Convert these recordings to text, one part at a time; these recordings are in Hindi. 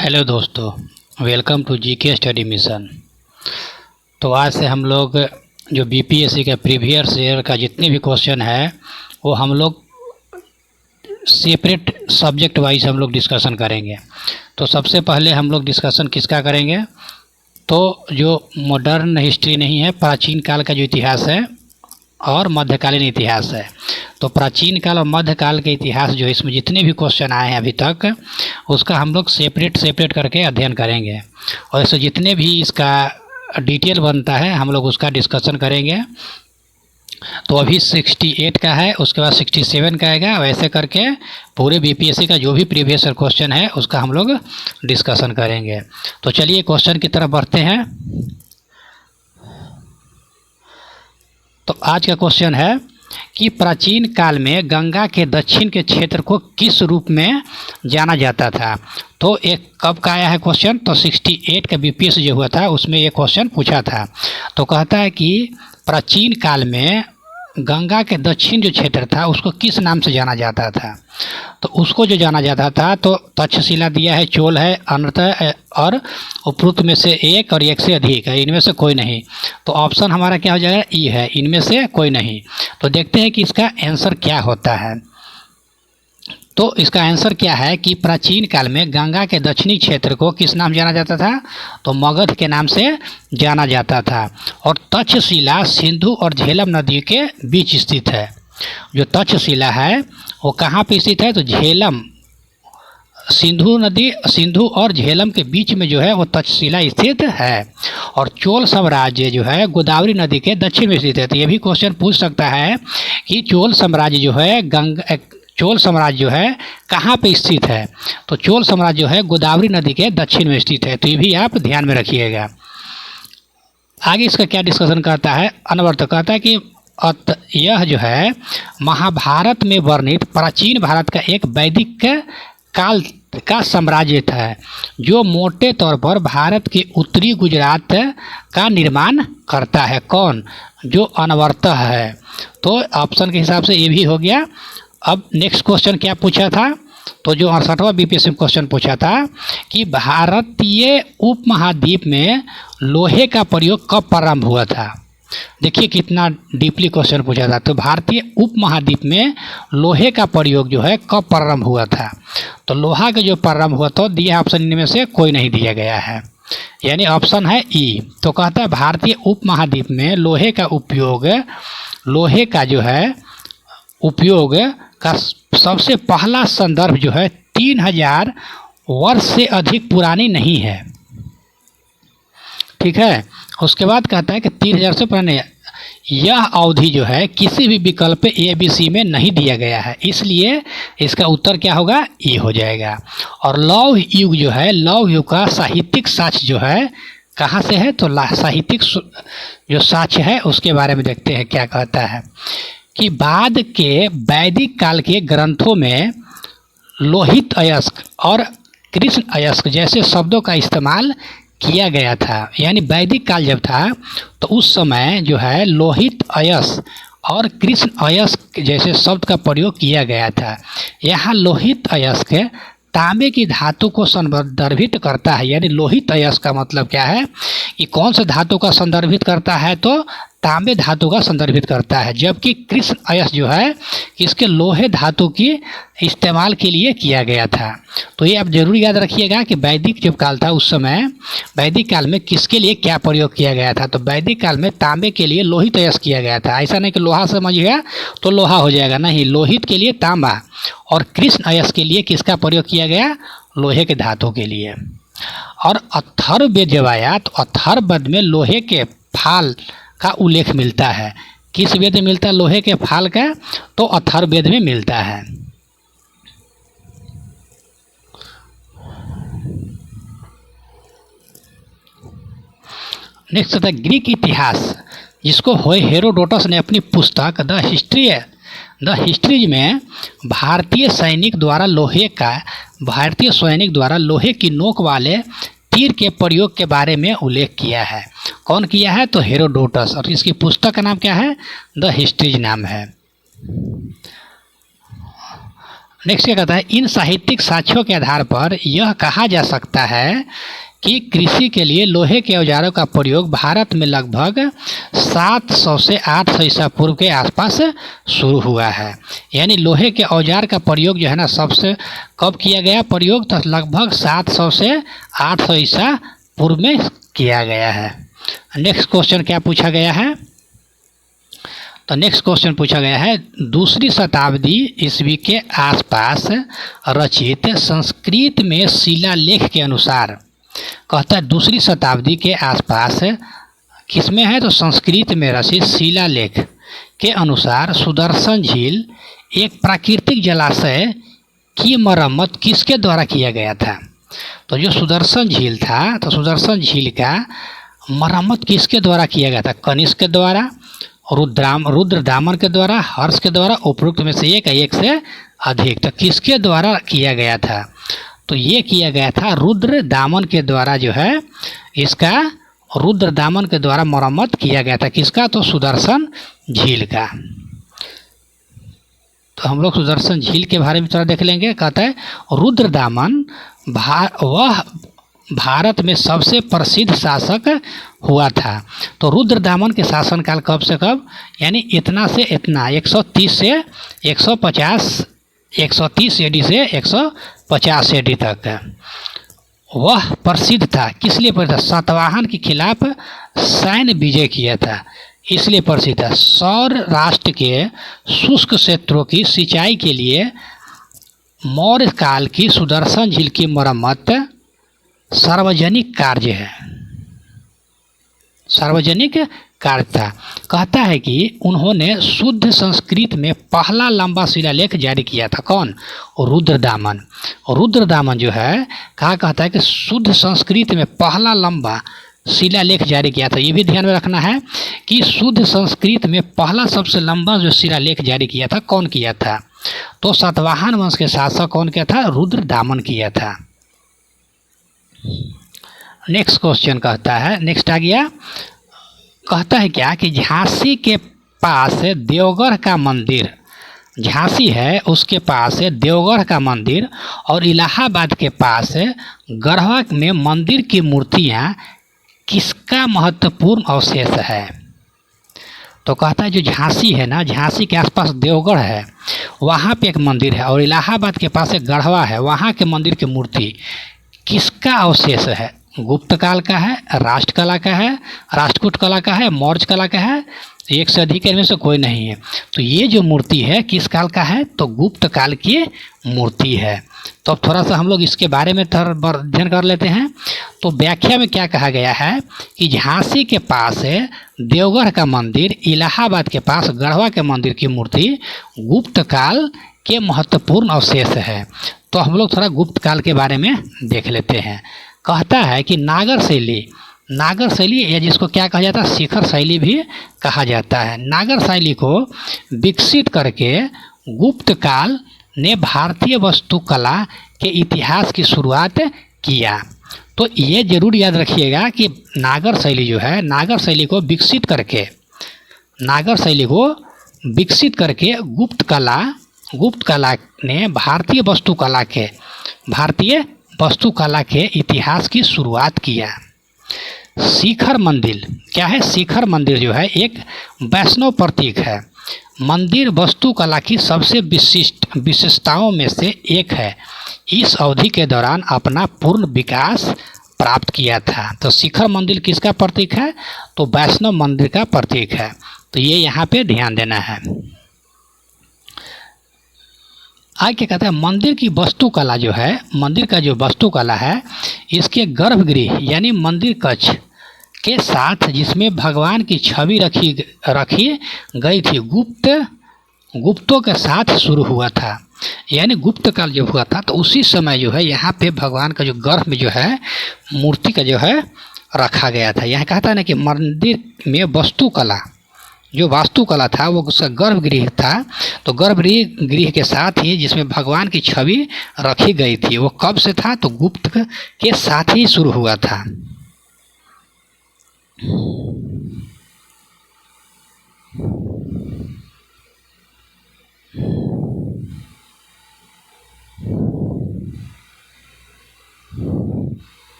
हेलो दोस्तों, welcome to GK study mission. तो आज से हम लोग जो बीपीएससी का प्रीवियस ईयर का जितने भी क्वेश्चन है वो हम लोग सेपरेट सब्जेक्ट वाइज हम लोग डिस्कशन करेंगे। तो सबसे पहले हम लोग डिस्कशन किसका करेंगे, तो जो मॉडर्न हिस्ट्री नहीं है, प्राचीन काल का जो इतिहास है और मध्यकालीन इतिहास है। तो प्राचीन काल और मध्यकाल के इतिहास जो इसमें जितने भी क्वेश्चन आए हैं अभी तक, उसका हम लोग सेपरेट करके अध्ययन करेंगे और इससे जितने भी इसका डिटेल बनता है हम लोग उसका डिस्कशन करेंगे। तो अभी 68 का है, उसके बाद 67 का आएगा, वैसे करके पूरे बीपीएससी का जो भी प्रीवियस क्वेश्चन है उसका हम लोग डिस्कशन करेंगे। तो चलिए क्वेश्चन की तरफ बढ़ते हैं। तो आज का क्वेश्चन है कि प्राचीन काल में गंगा के दक्षिण के क्षेत्र को किस रूप में जाना जाता था। तो एक कब का आया है क्वेश्चन, तो 68 का बीपीएससी जो हुआ था उसमें ये क्वेश्चन पूछा था। तो कहता है कि प्राचीन काल में गंगा के दक्षिण जो क्षेत्र था उसको किस नाम से जाना जाता था। तो उसको जो जाना जाता था तो तक्षशिला दिया है, चोल है, अनर्त और उपरोक्त में से एक और एक से अधिक है, इनमें से कोई नहीं। तो ऑप्शन हमारा क्या हो जाएगा, ई है, इनमें से कोई नहीं। तो देखते हैं कि इसका आंसर क्या होता है। तो इसका आंसर क्या है कि प्राचीन काल में गंगा के दक्षिणी क्षेत्र को किस नाम जाना जाता था, तो मगध के नाम से जाना जाता था। और तक्षशिला सिंधु और झेलम नदी के बीच स्थित है। जो तक्षशिला है वो कहाँ पे स्थित है, तो झेलम, सिंधु और झेलम के बीच में जो है वो तक्षशिला स्थित है। और चोल साम्राज्य जो है गोदावरी नदी के दक्षिण में स्थित है। तो ये भी क्वेश्चन पूछ सकता है कि चोल साम्राज्य जो है कहाँ पे स्थित है। तो चोल साम्राज्य जो है गोदावरी नदी के दक्षिण में स्थित है। तो ये भी आप ध्यान में रखिएगा। आगे इसका क्या डिस्कशन करता है, अनवर्त कहता है कि यह जो है महाभारत में वर्णित प्राचीन भारत का एक वैदिक काल का साम्राज्य था जो मोटे तौर पर भारत के उत्तरी गुजरात का निर्माण करता है। कौन, जो अनवर्त है। तो ऑप्शन के हिसाब से ये भी हो गया। अब नेक्स्ट क्वेश्चन क्या पूछा था, तो जो 68वां बीपीएससी क्वेश्चन पूछा था कि भारतीय उपमहाद्वीप में लोहे का प्रयोग कब प्रारंभ हुआ था। देखिए कितना डीपली क्वेश्चन पूछा था। तो भारतीय उपमहाद्वीप में लोहे का प्रयोग जो है कब प्रारंभ हुआ था। तो लोहा का जो प्रारंभ हुआ तो दिया ऑप्शन इनमें से कोई नहीं दिया गया है, यानी ऑप्शन है ई। तो कहता है भारतीय उपमहाद्वीप में लोहे का उपयोग का सबसे पहला संदर्भ जो है 3000 वर्ष से अधिक पुरानी नहीं है। ठीक है। उसके बाद कहता है कि 3000 से पुराने, यह अवधि जो है किसी भी विकल्प ABC में नहीं दिया गया है, इसलिए इसका उत्तर क्या होगा, ये हो जाएगा। और लौह युग जो है, लौह युग का साहित्यिक साक्ष्य जो है कहाँ से है, तो साहित्यिक जो साक्ष्य है उसके बारे में देखते हैं क्या कहता है कि बाद के वैदिक काल के ग्रंथों में लोहित अयस्क और कृष्ण अयस्क जैसे शब्दों का इस्तेमाल किया गया था। यानी वैदिक काल जब था तो उस समय जो है लोहित अयस्क और कृष्ण अयस्क जैसे शब्द का प्रयोग किया गया था। यहाँ लोहित अयस्क तांबे की धातु को संदर्भित करता है। यानी लोहित अयस्क का मतलब क्या है कि कौन से धातु का संदर्भित करता है, तो तांबे धातु का संदर्भित करता है। जबकि कृष्ण अयस्क जो है इसके लोहे धातु की इस्तेमाल के लिए किया गया था। तो ये आप जरूर याद रखिएगा कि वैदिक जब काल था उस समय वैदिक काल में किसके लिए क्या प्रयोग किया गया था। तो वैदिक काल में तांबे के लिए लोहित अयस्क किया गया था। ऐसा नहीं कि लोहा समझ गया तो लोहा हो जाएगा, नहीं, लोहित के लिए तांबा और कृष्ण अयस्क के लिए किसका प्रयोग किया गया, लोहे के धातु के लिए। और अथर्ववेद जब आया तो अथर्ववेद में लोहे के फाल का उल्लेख मिलता है। किस वेद में मिलता है लोहे के फाल का, तो अथर्ववेद में मिलता है। नेक्स्ट था ग्रीक इतिहास, जिसको हेरोडोटस ने अपनी पुस्तक द हिस्ट्रीज में भारतीय सैनिक द्वारा लोहे की नोक वाले तीर के प्रयोग के बारे में उल्लेख किया है। कौन किया है, तो हेरोडोटस। और इसकी पुस्तक का नाम क्या है, द हिस्ट्रीज नाम है। नेक्स्ट क्या कहता है, इन साहित्यिक साक्ष्यों के आधार पर यह कहा जा सकता है कि कृषि के लिए लोहे के औजारों का प्रयोग भारत में लगभग 700 से 800 ईसा पूर्व के आसपास शुरू हुआ है। यानी लोहे के औजार का प्रयोग जो है ना सबसे कब किया गया प्रयोग, तो लगभग 700 से 800 ईसा पूर्व में किया गया है। नेक्स्ट क्वेश्चन क्या पूछा गया है, तो नेक्स्ट क्वेश्चन पूछा गया है, दूसरी शताब्दी ईस्वी के आसपास रचित संस्कृत में शिलालेख के अनुसार, कहता है दूसरी शताब्दी के आसपास किसमें है, तो संस्कृत में रचित शिलालेख के अनुसार सुदर्शन झील एक प्राकृतिक जलाशय की मरम्मत किसके द्वारा किया गया था। तो जो सुदर्शन झील था, तो सुदर्शन झील का मरम्मत किसके द्वारा किया गया था, कनिष्क के द्वारा, रुद्रदामन के द्वारा, हर्ष के द्वारा, उपरोक्त में से एक से अधिक। तो किसके द्वारा किया गया था, तो ये किया गया था रुद्रदामन के द्वारा, जो है इसका रुद्रदामन के द्वारा मरम्मत किया गया था। किसका, तो सुदर्शन झील का। तो हम लोग सुदर्शन झील के बारे में थोड़ा देख लेंगे। कहता है रुद्रदामन वह भारत में सबसे प्रसिद्ध शासक हुआ था। तो रुद्रदामन के शासनकाल कब से कब, यानी इतना से इतना 130 से 150, 130 एडी से 150 एडी तक वह प्रसिद्ध था। किस लिए प्रसिद्ध था, सातवाहन के खिलाफ सैन्य विजय किया था, इसलिए प्रसिद्ध है। सौर राष्ट्र के शुष्क क्षेत्रों की सिंचाई के लिए मौर्य काल की सुदर्शन झील की मरम्मत सार्वजनिक कार्य है, सार्वजनिक कार्य था। कहता है कि उन्होंने शुद्ध संस्कृत में पहला लंबा शिलालेख जारी किया था। कौन, रुद्रदामन। रुद्रदामन जो है कहा, कहता है कि शुद्ध संस्कृत में पहला लंबा शिलालेख जारी किया था। ये भी ध्यान में रखना है कि शुद्ध संस्कृत में पहला सबसे लंबा जो शिलालेख जारी किया था कौन किया था, तो सातवाहन वंश के शासक कौन किया था, रुद्रदामन किया था। नेक्स्ट क्वेश्चन कहता है, नेक्स्ट आ गया, कहता है क्या कि झांसी के पास देवगढ़ का मंदिर, झांसी है उसके पास देवगढ़ का मंदिर और इलाहाबाद के पास गढ़वा में मंदिर की मूर्तियां किसका महत्वपूर्ण अवशेष है। तो कहता है जो झांसी है ना, झांसी के आसपास देवगढ़ है, वहाँ पे एक मंदिर है, और इलाहाबाद के पास एक गढ़वा है, वहाँ के मंदिर की मूर्ति किसका अवशेष है, गुप्त काल का है, राष्ट्र कला का है, राष्ट्रकूट कला का है, मौर्य कला का है, एक से अधिक इनमें से कोई नहीं है। तो ये जो मूर्ति है किस काल का है, तो गुप्त काल की मूर्ति है। तो अब थोड़ा सा हम लोग इसके बारे में अध्ययन कर लेते हैं। तो व्याख्या में क्या कहा गया है कि झांसी के पास देवगढ़ का मंदिर, इलाहाबाद के पास गढ़वा के मंदिर की मूर्ति गुप्त काल के महत्वपूर्ण अवशेष है। तो हम लोग थोड़ा गुप्त काल के बारे में देख लेते हैं। कहता है कि नागर शैली, नागर शैली या जिसको क्या कहा जाता है, शिखर शैली भी कहा जाता है। नागर शैली को विकसित करके गुप्त काल ने भारतीय वास्तुकला के इतिहास की शुरुआत किया। तो ये जरूर याद रखिएगा कि नागर शैली जो है, नागर शैली को विकसित करके, नागर शैली को विकसित करके गुप्त कला ने भारतीय वास्तुकला के इतिहास की शुरुआत किया। शिखर मंदिर क्या है, शिखर मंदिर जो है एक वैष्णव प्रतीक है। मंदिर वास्तुकला की सबसे विशिष्टताओं में से एक है। इस अवधि के दौरान अपना पूर्ण विकास प्राप्त किया था। तो शिखर मंदिर किसका प्रतीक है, तो वैष्णव मंदिर का प्रतीक है। तो ये यहाँ पे ध्यान देना है। आगे क्या कहता है, मंदिर की वास्तुकला जो है, मंदिर का जो वास्तुकला है, इसके गर्भगृह यानी मंदिर कक्ष के साथ जिसमें भगवान की छवि रखी गई थी, गुप्तों के साथ शुरू हुआ था। यानी गुप्त काल जब हुआ था तो उसी समय जो है यहाँ पे भगवान का जो गर्भ में जो है मूर्ति का जो है रखा गया था। यहाँ कहता है ना कि मंदिर में वास्तुकला था वो उसका गर्भगृह था। तो गर्भगृह के साथ ही जिसमें भगवान की छवि रखी गई थी वो कब से था, तो गुप्त के साथ ही शुरू हुआ था।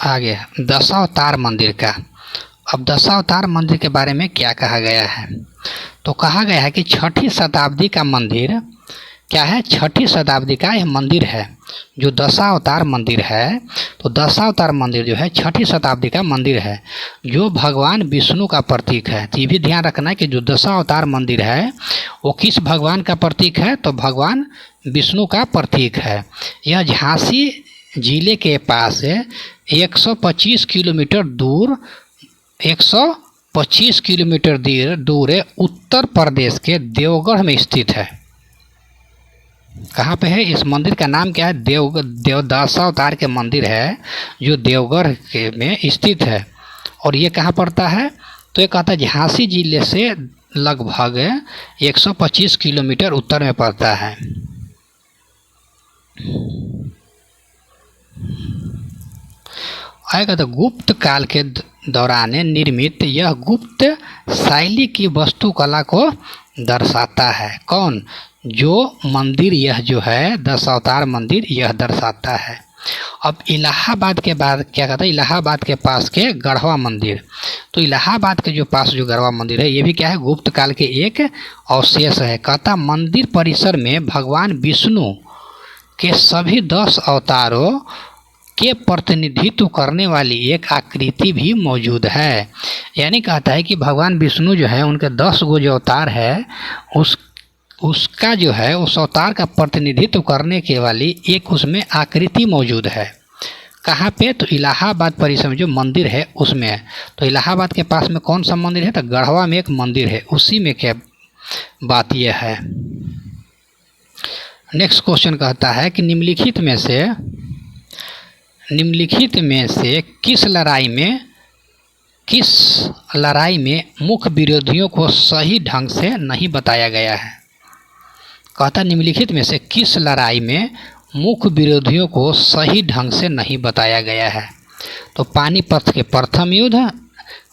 आ गया दशावतार मंदिर का। अब दशावतार मंदिर के बारे में क्या कहा गया है? तो कहा गया है कि 6ठी शताब्दी का मंदिर क्या है, 6ठी शताब्दी का यह मंदिर है जो दशावतार मंदिर है। तो दशावतार मंदिर जो है 6ठी शताब्दी का मंदिर है जो भगवान विष्णु का प्रतीक है। तो ये भी ध्यान रखना है कि जो दशावतार मंदिर है वो किस भगवान का प्रतीक है, तो भगवान विष्णु का प्रतीक है। यह झांसी जिले के पास 125 किलोमीटर दूर 125 किलोमीटर दूर उत्तर प्रदेश के देवगढ़ में स्थित है। कहाँ पे है? इस मंदिर का नाम क्या है? दशावतार के मंदिर है जो देवगढ़ के में स्थित है। और ये कहाँ पड़ता है? तो ये कहता है झांसी जिले से लगभग 125 किलोमीटर उत्तर में पड़ता है। आएगा तो गुप्त काल के दौरान निर्मित यह गुप्त शैली की वास्तुकला को दर्शाता है। कौन? जो मंदिर यह जो है दशावतार मंदिर यह दर्शाता है। अब इलाहाबाद के बाद क्या कहता है? इलाहाबाद के पास के गढ़वा मंदिर। तो इलाहाबाद के जो पास जो गढ़वा मंदिर है ये भी क्या है? गुप्त काल के एक अवशेष है। कहता मंदिर परिसर में भगवान विष्णु के सभी 10 अवतारों के प्रतिनिधित्व करने वाली एक आकृति भी मौजूद है। यानी कहता है कि भगवान विष्णु जो है उनके 10 गो जो अवतार है उसका जो है उस अवतार का प्रतिनिधित्व करने के वाली एक उसमें आकृति मौजूद है। कहाँ पे? तो इलाहाबाद परिसर में जो मंदिर है उसमें है। तो इलाहाबाद के पास में कौन सा मंदिर है? तो गढ़वा में एक मंदिर है, उसी में क्या बात यह है। नेक्स्ट क्वेश्चन कहता है कि निम्नलिखित में से किस लड़ाई में मुख्य विरोधियों को सही ढंग से नहीं बताया गया है? कहता निम्नलिखित में से किस लड़ाई में मुख्य विरोधियों को सही ढंग से नहीं बताया गया है? तो पानीपत के प्रथम युद्ध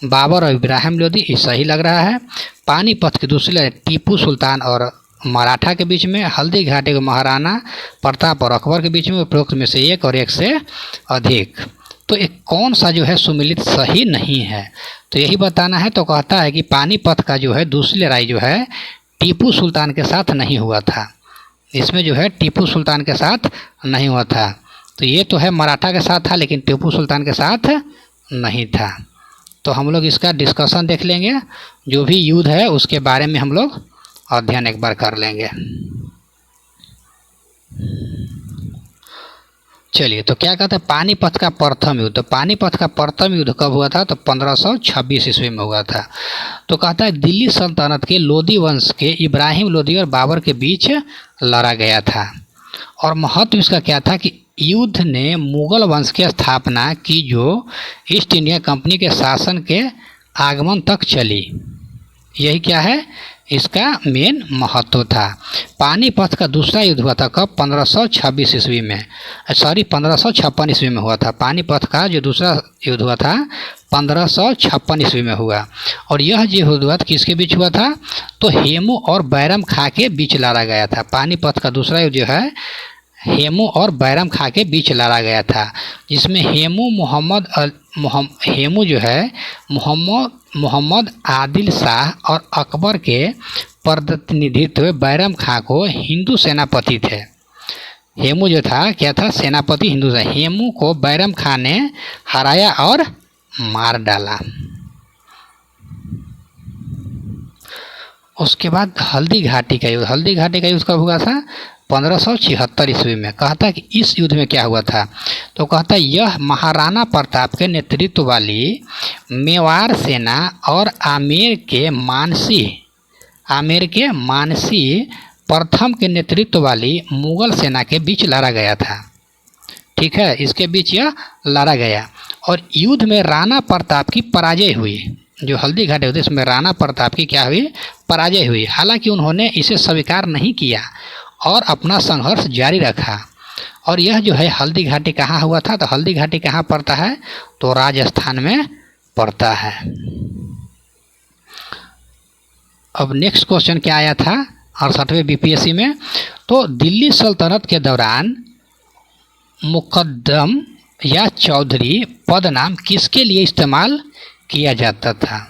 बाबर और इब्राहिम लोदी, ये सही लग रहा है। पानीपत के दूसरे टीपू सुल्तान और मराठा के बीच में। हल्दी घाटी के महाराणा प्रताप और अकबर के बीच में। उपरोक्त में से एक और एक से अधिक। तो एक कौन सा जो है सुमिलित सही नहीं है? तो यही बताना है। तो कहता है कि पानीपत का जो है दूसरी लड़ाई जो है टीपू सुल्तान के साथ नहीं हुआ था। इसमें जो है टीपू सुल्तान के साथ नहीं हुआ था। तो ये तो है मराठा के साथ था लेकिन टीपू सुल्तान के साथ नहीं था। तो हम लोग इसका डिस्कशन देख लेंगे। जो भी युद्ध है उसके बारे में हम लोग अध्ययन एक बार कर लेंगे। चलिए, तो क्या कहते हैं पानीपत का प्रथम युद्ध। तो पानीपत का प्रथम युद्ध कब हुआ था? तो 1526 ईस्वी में हुआ था। तो कहता है दिल्ली सल्तनत के लोदी वंश के इब्राहिम लोदी और बाबर के बीच लड़ा गया था। और महत्व इसका क्या था कि युद्ध ने मुगल वंश की स्थापना की जो ईस्ट इंडिया कंपनी के शासन के आगमन तक चली। यही क्या है इसका मेन महत्व था। पानीपत का दूसरा युद्ध हुआ था कब? 1526 ईस्वी में, 1556 ईस्वी में हुआ था। पानीपत का जो दूसरा युद्ध हुआ था 1556 ईस्वी में हुआ। और यह जो युद्ध हुआ किसके बीच हुआ था? तो हेमू और बैरम खां के बीच लड़ा गया था। पानीपत का दूसरा युद्ध जो है हेमू और बैरम खां के बीच लड़ा गया था, जिसमें हेमू जो है मोहम्मद आदिल शाह और अकबर के प्रतिनिधित्व बैरम खां को हिंदू सेनापति थे। हेमू जो था क्या था? सेनापति हिंदू था। हेमू को बैरम खां ने हराया और मार डाला। उसके बाद हल्दी घाटी का युद्ध। हल्दी घाटी का युद्ध कब हुआ था? 1576 ईस्वी में। कहता है कि इस युद्ध में क्या हुआ था? तो कहता है यह महाराणा प्रताप के नेतृत्व वाली मेवाड़ सेना और आमेर के मानसी प्रथम के नेतृत्व वाली मुगल सेना के बीच लड़ा गया था। ठीक है, इसके बीच यह लड़ा गया और युद्ध में राणा प्रताप की पराजय हुई। जो हल्दी घाटी होती है इसमें राणा प्रताप की क्या हुई? पराजय हुई। हालांकि उन्होंने इसे स्वीकार नहीं किया और अपना संघर्ष जारी रखा। और यह जो है हल्दी घाटी कहाँ हुआ था? तो हल्दी घाटी कहाँ पड़ता है? तो राजस्थान में पड़ता है। अब नेक्स्ट क्वेश्चन क्या आया था 68वें बीपीएससी में? तो दिल्ली सल्तनत के दौरान मुकद्दम या चौधरी पद नाम किसके लिए इस्तेमाल किया जाता था?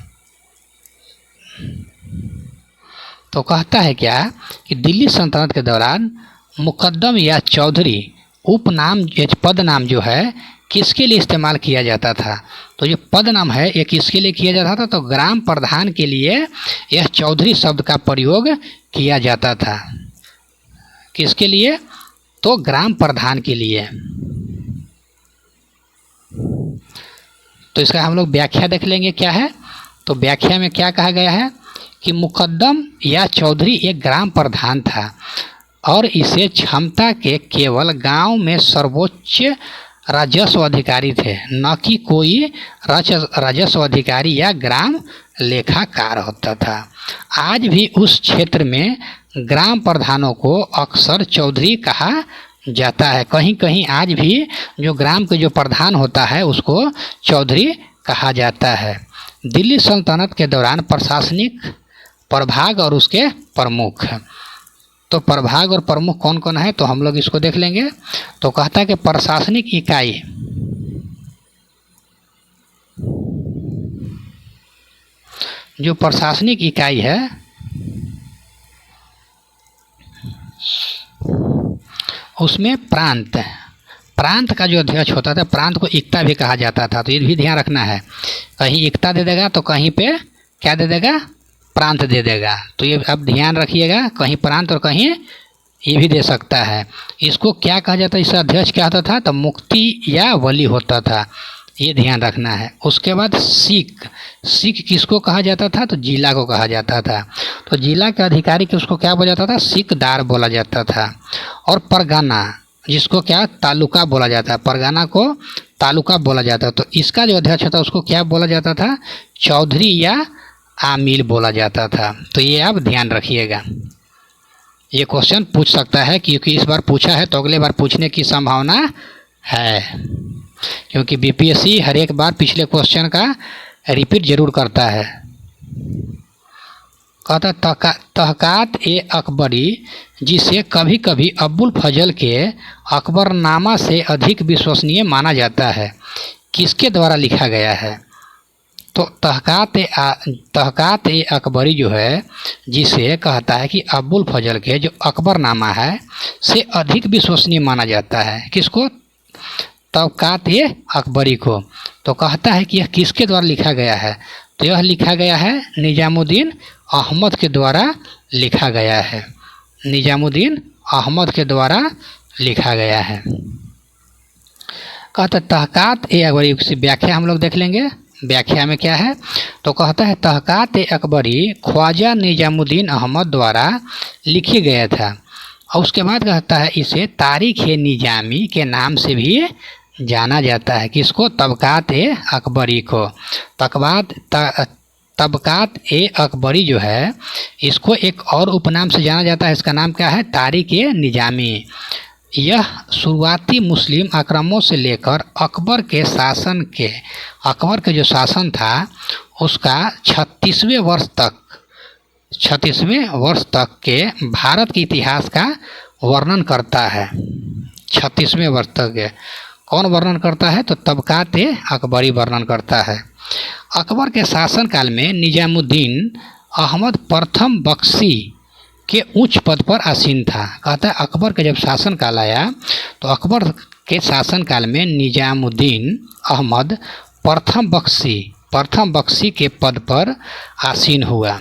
तो कहता है क्या कि दिल्ली सल्तनत के दौरान मुकद्दम या चौधरी उपनाम पद नाम जो है किसके लिए इस्तेमाल किया जाता था? तो ये पद नाम है ये किसके लिए किया जाता था? तो ग्राम प्रधान के लिए यह चौधरी शब्द का प्रयोग किया जाता था। किसके लिए? तो ग्राम प्रधान के लिए। तो इसका हम लोग व्याख्या देख लेंगे क्या है। तो व्याख्या में क्या कहा गया है कि मुकद्दम या चौधरी एक ग्राम प्रधान था और इसे क्षमता के केवल गांव में सर्वोच्च राजस्व अधिकारी थे, न कि कोई राजस्व अधिकारी या ग्राम लेखाकार होता था। आज भी उस क्षेत्र में ग्राम प्रधानों को अक्सर चौधरी कहा जाता है। कहीं कहीं आज भी जो ग्राम के जो प्रधान होता है उसको चौधरी कहा जाता है। दिल्ली सल्तनत के दौरान प्रशासनिक प्रभाग और उसके प्रमुख। तो प्रभाग और प्रमुख कौन कौन है तो हम लोग इसको देख लेंगे। तो कहता है कि प्रशासनिक इकाई जो प्रशासनिक इकाई है उसमें प्रांत का जो अध्यक्ष होता था, प्रांत को इक्ता भी कहा जाता था। तो ये भी ध्यान रखना है, कहीं इक्ता दे देगा तो कहीं पे क्या दे देगा? प्रांत दे देगा। तो ये अब ध्यान रखिएगा, कहीं प्रांत और कहीं ये भी दे सकता है। इसको क्या कहा जाता है? इसका अध्यक्ष क्या होता था? तो मुक्ति या वली होता था, ये ध्यान रखना है। उसके बाद सिख किसको कहा जाता था? तो जिला को कहा जाता था। तो जिला के अधिकारी को उसको क्या बोला जाता था? सिकदार बोला जाता था। और परगना जिसको क्या तालुका बोला जाता है, परगना को तालुका बोला जाता है। तो इसका जो अध्यक्ष था उसको क्या बोला जाता था? चौधरी या आमिल बोला जाता था। तो ये आप ध्यान रखिएगा, ये क्वेश्चन पूछ सकता है क्योंकि इस बार पूछा है तो अगले बार पूछने की संभावना है, क्योंकि बीपीएससी हर एक बार पिछले क्वेश्चन का रिपीट जरूर करता है। कहता तहकात ए अकबरी जिसे कभी कभी अब्बुल फजल के अकबरनामा से अधिक विश्वसनीय माना जाता है, किसके द्वारा लिखा गया है? तो तहकात ए अकबरी जो है जिसे कहता है कि अब्बुल फजल के जो अकबरनामा है से अधिक विश्वसनीय माना जाता है। किसको? तहकात ए अकबरी को। तो कहता है कि यह किसके द्वारा लिखा गया है? तो यह लिखा गया है निजामुद्दीन अहमद के द्वारा लिखा गया है। निजामुद्दीन अहमद के द्वारा लिखा गया है। कहता तहकात ए अकबरी की व्याख्या हम लोग देख लेंगे। व्याख्या में क्या है? तो कहता है तहकात ए अकबरी ख्वाजा निजामुद्दीन अहमद द्वारा लिखी गया था। और उसके बाद कहता है इसे तारीख ए निजामी के नाम से भी जाना जाता है। किसको? तबकात ए अकबरी को। तबकात ए अकबरी जो है इसको एक और उपनाम से जाना जाता है, इसका नाम क्या है? तारीख ए निजामी। यह शुरुआती मुस्लिम आक्रमणों से लेकर अकबर के जो शासन था उसका 36वें वर्ष तक के भारत के इतिहास का वर्णन करता है। 36वें वर्ष तक के कौन वर्णन करता है? तो तबकात ए अकबरी वर्णन करता है। अकबर के शासनकाल में निजामुद्दीन अहमद प्रथम बख्शी के उच्च पद पर आसीन था। कहता है अकबर का जब शासनकाल आया तो अकबर के शासनकाल में निजामुद्दीन अहमद प्रथम बख्शी के पद पर आसीन हुआ।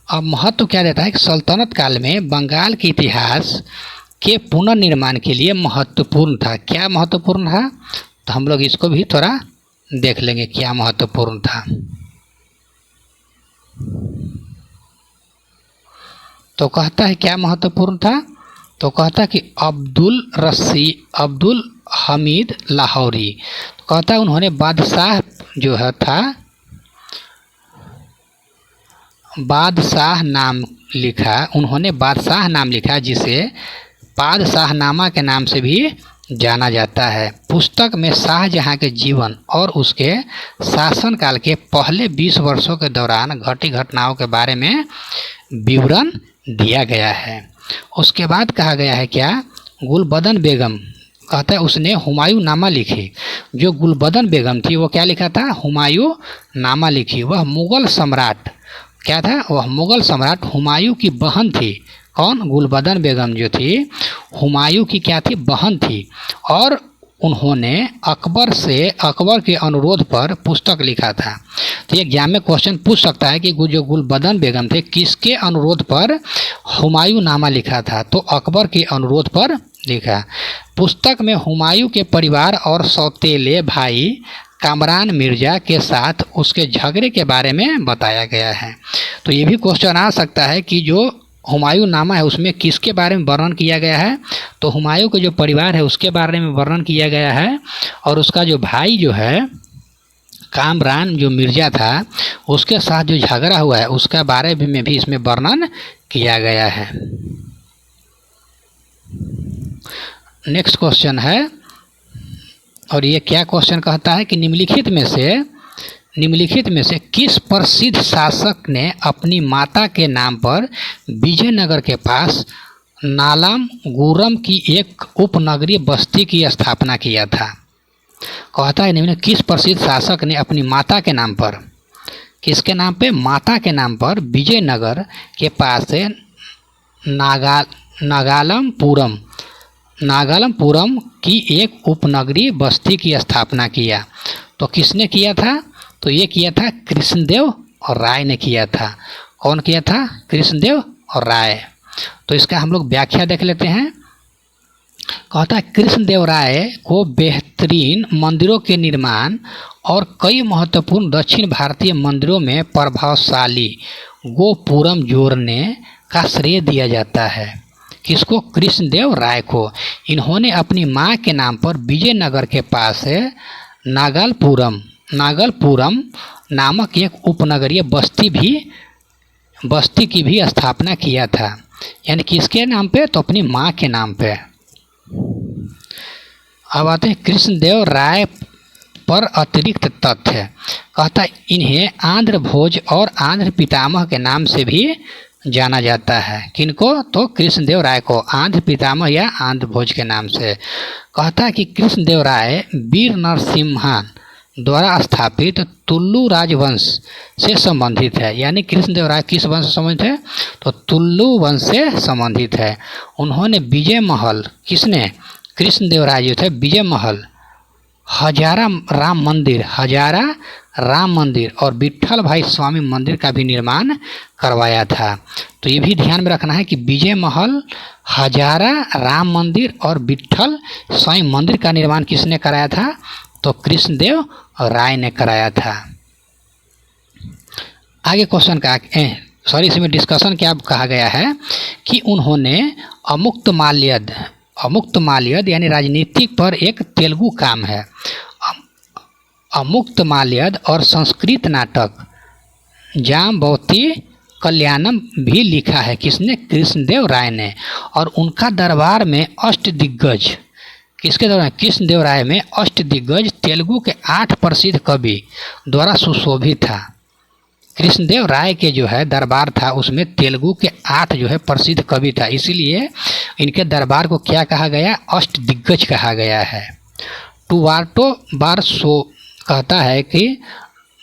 अब महत्व क्या देता है कि सल्तनत काल में बंगाल के इतिहास के पुनर्निर्माण के लिए महत्वपूर्ण था। क्या महत्वपूर्ण था? तो हम लोग इसको भी थोड़ा देख लेंगे क्या महत्वपूर्ण था। तो कहता है क्या महत्वपूर्ण था? तो कहता है कि अब्दुल हमीद लाहौरी। तो कहता है उन्होंने बादशाह जो है था बादशाह नाम लिखा जिसे बादशाहनामा के नाम से भी जाना जाता है। पुस्तक में शाहजहां के जीवन और उसके शासनकाल के पहले 20 वर्षों के दौरान घटी घटनाओं के बारे में विवरण दिया गया है। उसके बाद कहा गया है क्या? गुलबदन बेगम कहता है उसने हुमायूं नामा लिखी। जो गुलबदन बेगम थी वो क्या लिखा था? हुमायूं नामा लिखी। वह मुग़ल सम्राट क्या था? वह मुग़ल सम्राट हुमायूं की बहन थी। कौन? गुलबदन बेगम जो थी हुमायूं की क्या थी? बहन थी। और उन्होंने अकबर के अनुरोध पर पुस्तक लिखा था। तो ये एग्जाम में क्वेश्चन पूछ सकता है कि जो गुलबदन बेगम थे किसके अनुरोध पर हुमायूं नामा लिखा था? तो अकबर के अनुरोध पर लिखा। पुस्तक में हुमायूं के परिवार और सौतेले भाई कामरान मिर्ज़ा के साथ उसके झगड़े के बारे में बताया गया है। तो ये भी क्वेश्चन आ सकता है कि जो हुमायूं नामा है उसमें किसके बारे में वर्णन किया गया है? तो हुमायूं का जो परिवार है उसके बारे में वर्णन किया गया है, और उसका जो भाई जो है कामरान जो मिर्ज़ा था उसके साथ जो झगड़ा हुआ है उसका बारे में भी इसमें वर्णन किया गया है। नेक्स्ट क्वेश्चन है, और ये क्या क्वेश्चन कहता है कि निम्नलिखित में से किस प्रसिद्ध शासक ने अपनी माता के नाम पर विजयनगर के पास नालागुरम की एक उपनगरीय बस्ती की स्थापना किया था? कहता है निम्न किस प्रसिद्ध शासक ने अपनी माता के नाम पर, किसके नाम पे? माता के नाम पर विजयनगर के पास से नागालमपुरम की एक उपनगरीय बस्ती की स्थापना किया। तो किसने किया था? तो ये किया था कृष्णदेव और राय ने किया था। कौन किया था? कृष्णदेव और राय। तो इसका हम लोग व्याख्या देख लेते हैं। कहता है कृष्णदेव राय को बेहतरीन मंदिरों के निर्माण और कई महत्वपूर्ण दक्षिण भारतीय मंदिरों में प्रभावशाली गोपुरम जोड़ने का श्रेय दिया जाता है। किसको? कृष्णदेव राय को। इन्होंने अपनी मां के नाम पर विजयनगर के पास नागलपुरम नामक एक उपनगरीय बस्ती की भी स्थापना किया था। यानी किसके नाम पे? तो अपनी मां के नाम पे। अब आते हैं कृष्णदेव राय पर अतिरिक्त तथ्य। कहता है इन्हें आंध्र भोज और आंध्र पितामह के नाम से भी जाना जाता है। किनको? तो कृष्णदेव राय को आंध्र पितामह या आंध्र भोज के नाम से। कहता है कि कृष्णदेव राय वीर नरसिम्हन द्वारा स्थापित तुल्लु राजवंश से संबंधित है। यानी कृष्णदेव राय किस वंश से संबंधित है? तो तुल्लु वंश से संबंधित है। उन्होंने विजय महल, किसने? कृष्णदेव राय जो थे विजय महल, हजारा राम मंदिर और विट्ठल भाई स्वामी मंदिर का भी निर्माण करवाया था। तो ये भी ध्यान में रखना है कि विजय महल, हजारा राम मंदिर और विट्ठल स्वामी मंदिर का निर्माण किसने कराया था? तो कृष्णदेव राय ने कराया था। आगे क्वेश्चन का इसमें डिस्कशन क्या कहा गया है कि उन्होंने अमुक्त माल्यद यानी राजनीतिक पर एक तेलुगु काम है अमुक्त माल्यद और संस्कृत नाटक जाम्बवती कल्याणम भी लिखा है। किसने? कृष्णदेव राय ने। और उनका दरबार में अष्टदिग्गज, किसके दौरान? कृष्णदेव राय में अष्टदिग्गज तेलुगु के 8 प्रसिद्ध कवि द्वारा सुशोभित था। कृष्णदेव राय के जो है दरबार था उसमें तेलुगु के 8 जो है प्रसिद्ध कवि था, इसीलिए इनके दरबार को क्या कहा गया? अष्टदिग्गज कहा गया है। टुवार्टो बारसो कहता है कि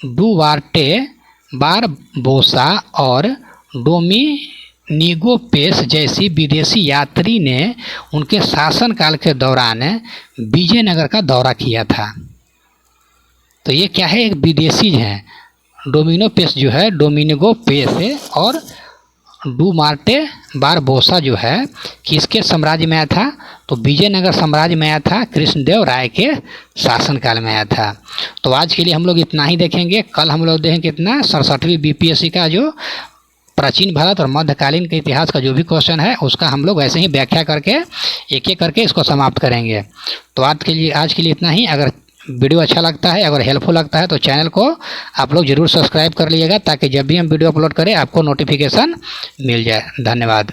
डुवार्टे बारबोसा और डोमिनिगो पेस जैसी विदेशी यात्री ने उनके शासनकाल के दौरान विजयनगर का दौरा किया था। तो ये क्या है? एक विदेशी हैं। डोमिनिगो पेस है और डुमार्टे बारबोसा जो है किसके साम्राज्य में आया था? तो विजयनगर साम्राज्य में आया था, कृष्णदेव राय के शासनकाल में आया था। तो आज के लिए हम लोग इतना ही देखेंगे। कल हम लोग देखेंगे कितना 67वीं बीपीएससी का जो प्राचीन भारत और मध्यकालीन के इतिहास का जो भी क्वेश्चन है उसका हम लोग ऐसे ही व्याख्या करके एक एक करके इसको समाप्त करेंगे। तो आज के लिए इतना ही। अगर वीडियो अच्छा लगता है, अगर हेल्पफुल लगता है तो चैनल को आप लोग ज़रूर सब्सक्राइब कर लीजिएगा ताकि जब भी हम वीडियो अपलोड करें आपको नोटिफिकेशन मिल जाए। धन्यवाद।